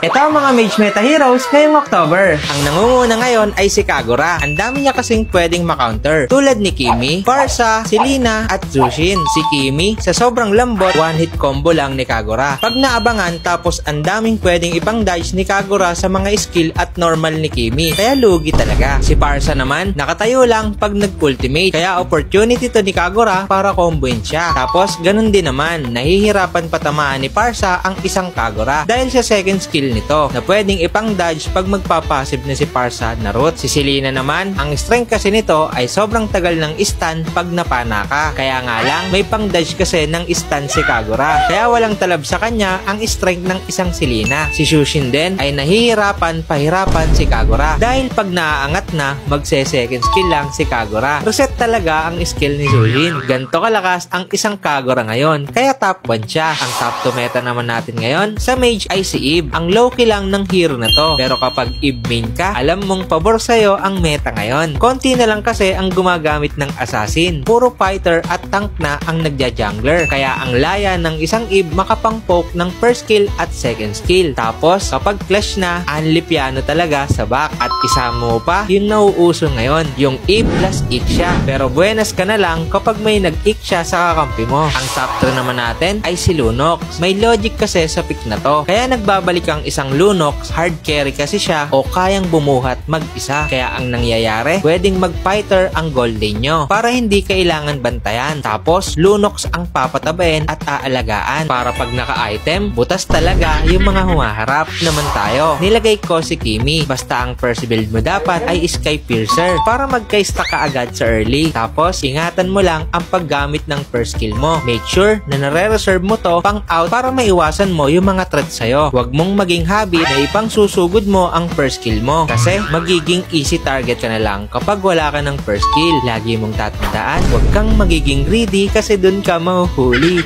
Ito ang mga Mage Meta Heroes ngayong October. Ang nangunguna ngayon ay si Kagura. Ang dami niya kasing pwedeng makounter. Tulad ni Kimi, Parsa, Selena, at Zushin. Si Kimi, sa sobrang lambot, one-hit combo lang ni Kagura. Pag naabangan tapos ang daming pwedeng ipang dodge ni Kagura sa mga skill at normal ni Kimi. Kaya lugi talaga. Si Parsa naman, nakatayo lang pag nag-ultimate. Kaya opportunity to ni Kagura para comboin siya. Tapos, ganun din naman, nahihirapan patamaan ni Parsa ang isang Kagura. Dahil sa second skill nito na pwedeng ipang dodge pag magpapasive na si Parsa na root. Si Selena naman, ang strength kasi nito ay sobrang tagal ng stun pag napana ka. Kaya nga lang, may pang dodge kasi ng stun si Kagura. Kaya walang talab sa kanya ang strength ng isang Selena. Si Zushin din ay nahihirapan pahirapan si Kagura. Dahil pag naaangat na, magse-second skill lang si Kagura. Reset talaga ang skill ni Zushin. Ganto kalakas ang isang Kagura ngayon. Kaya top 1 siya. Ang top 2 meta naman natin ngayon sa mage ay si Eve. Ang low-key lang ng hero na to. Pero kapag Eve main ka, alam mong pabor sa'yo ang meta ngayon. Konti na lang kasi ang gumagamit ng assassin. Puro fighter at tank na ang nagja-jungler. Kaya ang laya ng isang Eve makapang-poke ng first skill at second skill. Tapos, kapag clash na, unli piano talaga sa back. At isama mo pa yung nauuso ngayon, yung Eve plus Ixia. Pero buenas ka na lang kapag may nag-Ixia sa kakampi mo. Ang top 3 naman natin ay si Lunox. May logic kasi sa pick na to. Kaya nagbabalik ang isang Lunox, hard carry kasi siya o kayang bumuhat mag-isa. Kaya ang nangyayari, pwedeng mag-fighter ang gold lane nyo para hindi kailangan bantayan. Tapos, Lunox ang papatabain at aalagaan para pag naka-item, butas talaga yung mga humaharap. Naman tayo, nilagay ko si Kimi. Basta ang first build mo dapat ay Sky Piercer para magka-stack ka agad sa early. Tapos, ingatan mo lang ang paggamit ng first skill mo. Make sure na nare-reserve mo to pang out para maiwasan mo yung mga threat sa'yo. Huwag mong maging habit na ipang susugod mo ang first skill mo. Kasi magiging easy target ka na lang kapag wala ka ng first skill. Lagi mong tatandaan, huwag kang magiging greedy kasi dun ka mahuhuli.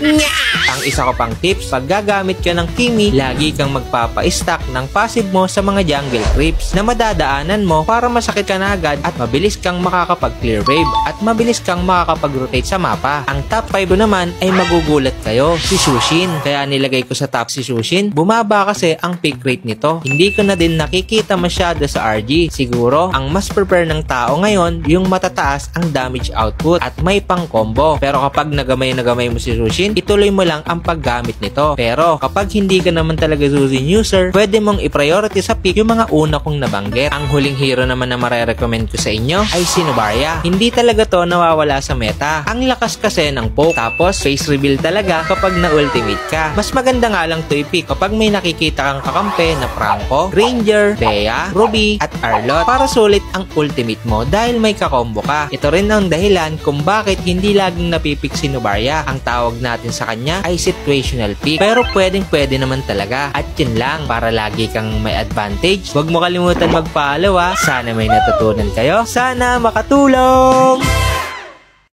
Ang isa ko pang tips, pag gagamit ka ng Kimi, lagi kang magpapa-stack ng passive mo sa mga jungle creeps na madadaanan mo para masakit ka na agad at mabilis kang makakapag-clear wave at mabilis kang makakapag-rotate sa mapa. Ang top 5 naman ay magugulat kayo, si Zushin. Kaya nilagay ko sa top si Zushin. Bumaba kasi ang pick rate nito. Hindi ko na din nakikita masyado sa RG. Siguro, ang mas prepare ng tao ngayon, yung matataas ang damage output at may pang combo. Pero kapag nagamay mo si Zushin, ituloy mo lang ang paggamit nito. Pero kapag hindi ka naman talaga Zushin user, pwede mong i-priority sa pick yung mga una kong nabanggit. Ang huling hero naman na marerecommend ko sa inyo ay si Novaria. Hindi talaga to nawawala sa meta. Ang lakas kasi ng poke. Tapos face reveal talaga kapag na-ultimate ka. Mas maganda nga lang to i-pick kapag may nakikita kang kakampi na Franco, Ranger, Bea, Ruby, at Arlot para sulit ang ultimate mo dahil may kakombo ka. Ito rin ang dahilan kung bakit hindi laging napipick si Novaria. Ang tawag natin sa kanya ay situational pick. Pero pwede naman talaga. At yun lang, para lagi kang may advantage. Huwag mo kalimutan mag-follow ha. Sana may natutunan kayo. Sana makatulong!